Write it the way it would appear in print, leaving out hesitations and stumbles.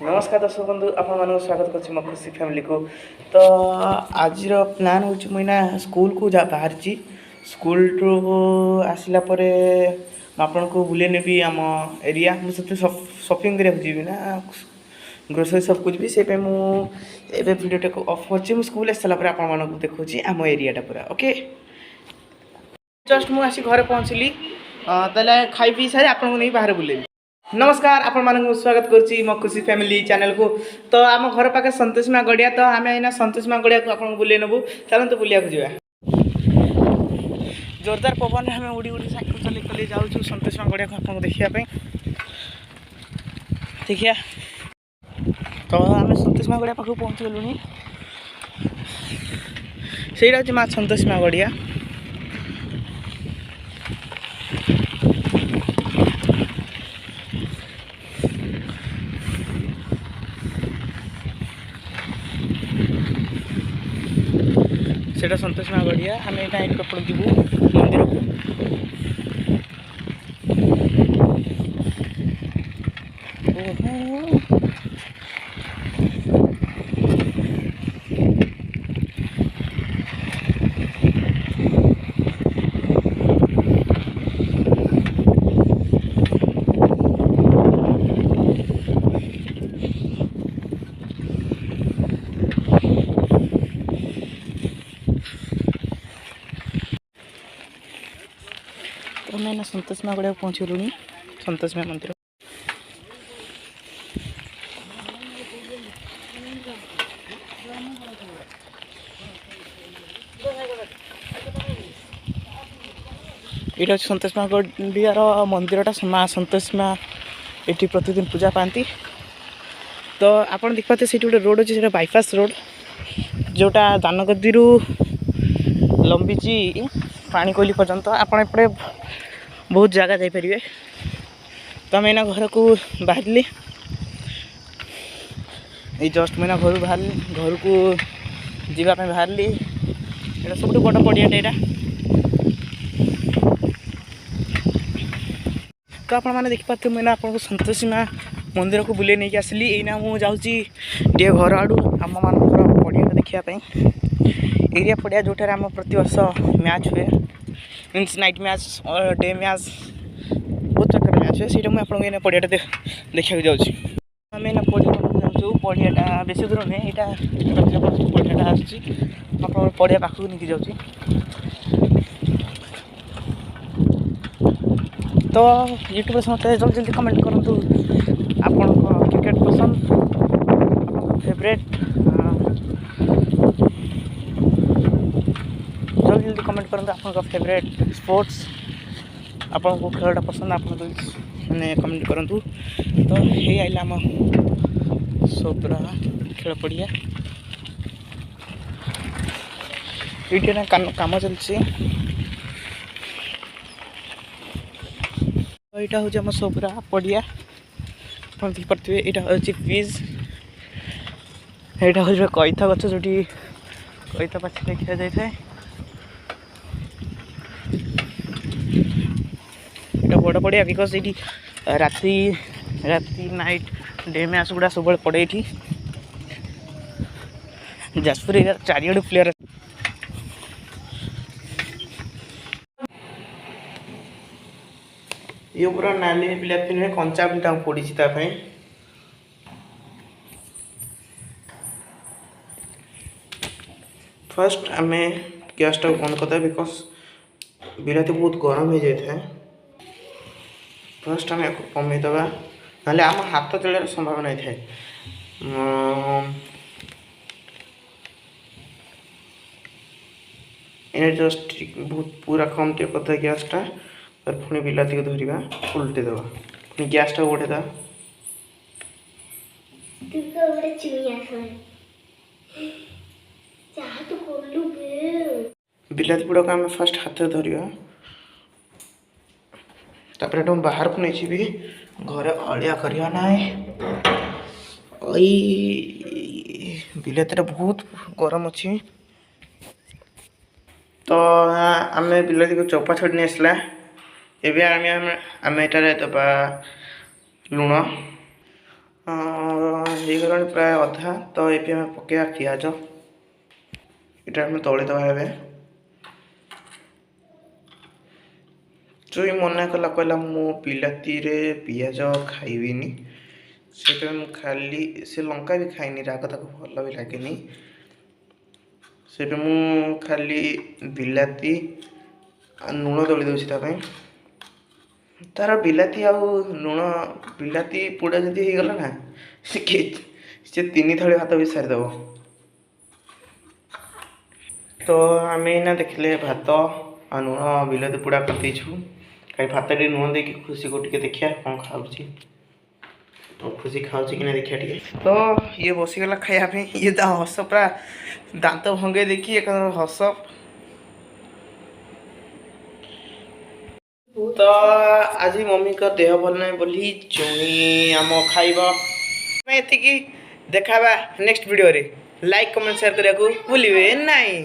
नमस्कार दर्शक बंधु आपण स्वागत कर खुशी फैमिली को। तो आज प्लान हो मुझे स्कूल को बाहर स्कूल टू आसला आपण को बुले नेबी आम एरिया मुझे शॉपिंग करा जी ना ग्रोसरी सब कुछ भी से मुझे वीडियो को ऑफ कर स्कूल आस सारा आप देखी आम एरियाटा पूरा ओके। जस्ट मुझे घर पहुँचली ताले खाई पी सारी आपको नहीं बाहर बुले। नमस्कार आपण मानक स्वागत करुच्ची मो खुशी फैमिली चैनल को। तो आम घर पाखे संतोषीमा गड़िया तो आम एना संतोषीमा गड़िया को आपको बुले नबू चलते बुलिया जा। जोरदार पवन आम उड़ी उड़ी साइकिल चल चल जाऊँ संतोषीमा गड़िया को आपको देखापी देखिए। तो आम संतोषीमा गड़िया पाख पहुँच गलुनी से हूँ माँ संतोषीमा गड़िया। सेटा संतोषीमा गड़िया आम यहाँ एपट जीवु मंदिर को। तो मैं संतोषीमा गड़िया पहुँच गलुनी संतोषीमा मंदिर। ये संतोषीमा गड़ियार मंदिरटा माँ संतोषीमा ये प्रतिदिन पूजा पाती। तो आप देखते से गोटे रोड अच्छे से बाईपास रोड जोटा दानगदी लंबी पाणीकोइली पर्यंत आपड़े बहुत जगह जापरेंगे। तो आम एना घर को बाहरली ये जस्ट मैंने घर बाहर घर को जावाई बाहरली। ये सब बड़ पड़ियाटे यहाँ। तो आप देखिपे मैंने आपको संतोषीमा मंदिर को बुले नहीं आसली। यहीना मुझे जाऊँगी घर आड़ू आम मान पड़िया देखापी एरिया पड़िया जो आम प्रत वर्ष मैच हुए मीन्स नाइट मैच और डे मैच बहुत प्रकार मैच हुए से मुझे पड़िया देखा जाऊँगी। आम एना पड़िया जाऊँ पड़ियाटा बेस दूर नुहे यहाँ पड़ियाटा आप पड़िया पाखक नहीं जाऊँगी। तो यूट्यूब समस्त जल्दी जल्दी कमेंट करूँ आप क्रिकेट पसंद आप फेवरेट जल्दी जल्दी कमेंट करूँ आप फेवरेट स्पोर्ट्स आपको खेलटा पसंद आप मैंने कमेंट करूँ। तो ये आइला आम सोब्रा खेल पड़िया ये कम चलती। यहाँ हूँ आम सोब्रा पड़िया आप देखिपे यहाँ हूँ फिज यहाँ हूँ कईथ गच जो कईथ पाचि खिया जाए। बड़ पड़िया बिकज ये राति राति नाइट डे मैच गुड़ा सब पड़े ये जाजपुर एरिया चारिड़ प्लेयर। ये पूरा नाली ब्लैक पिन कंचा पिटा पड़ी फर्स्ट आम गैस टाक बंद करदे बिकज बिलाती बहुत गरम हो जाए। फर्स्ट आम कमेदबा ना आम हाथ चलार संभावना थाए। जस्ट बहुत पूरा कम टे करदे गैसटा और पुणी बिलाती को धरवा उल्टे दबा पुणी गैसटा बढ़ेदा बिलाती गुड़ा को आम फास्ट हाथ धरवा तापर तुम बाहर को नहीं भी घरे अलिया करिया ना। बिलाती बहुत गरम अच्छी। तो आम बिलाती को चोपा छड़ी आसला एवं आम एटार दबा लुण ହେଇଗଲାଣି ପ୍ରାୟ ଅଧା। ତ ଏବେ ଆମେ ପକେଇବା ପିଆଜ, ଏଇଟା ଆମେ ତଳିଦେବା ଏବେ। ଚୁଇ ମନା କଲା, କହିଲା ମୁଁ ବିଲାତିରେ ପିଆଜ ଖାଇବିନି, ସେଇଥିପାଇଁ ମୁଁ ଖାଲି ସେ ଲଙ୍କା ବି ଖାଇନି, ରାଗ ତାକୁ ଭଲ ବି ଲାଗେନି, ସେଇଟା ମୁଁ ଖାଲି ବିଲାତି ଲୁଣ ଦଳି ଦେଉଛି ତା ପାଇଁ। ତାର ବିଲାତି ଆଉ ଲୁଣ, ବିଲାତି ପୋଡ଼ା ଯଦି ହେଇଗଲା ନା ସେ 3 ଥାଳି ଭାତ ବି ସାରିଦେବ। ତ ଆମେ ଏଇନା ଦେଖିଲେ ଭାତ ଆଉ ଲୁଣ ବିଲାତି ପୋଡ଼ା କରିଦେଇଛୁ। ଖାଲି ଭାତ ଟିକେ ଲୁଣ ଦେଇକି ଖୁସିକୁ ଟିକେ ଦେଖିବା କ'ଣ ଖାଉଛି। ଖୁସି ଖାଉଛି କି ନା ଦେଖିବା ଟିକେ। ତ ଇଏ ବସିଗଲା ଖାଇବା ପାଇଁ। ଇଏ ତା ହସ ପୁରା ଦାନ୍ତ ଭଙ୍ଗେଇ ଦେଇକି ଏକ ହସ। ତ ଆଜି ମମିଙ୍କ ଦେହ ଭଲ ନାହିଁ ବୋଲି ଚୁଇଁ ଆମ ଖାଇବା ଏତିକି। ଦେଖାବା ନେକ୍ସଟ ଭିଡ଼ିଓରେ। ଲାଇକ୍ କମେଣ୍ଟ ସେୟାର କରିବାକୁ ଭୁଲିବେ ନାହିଁ।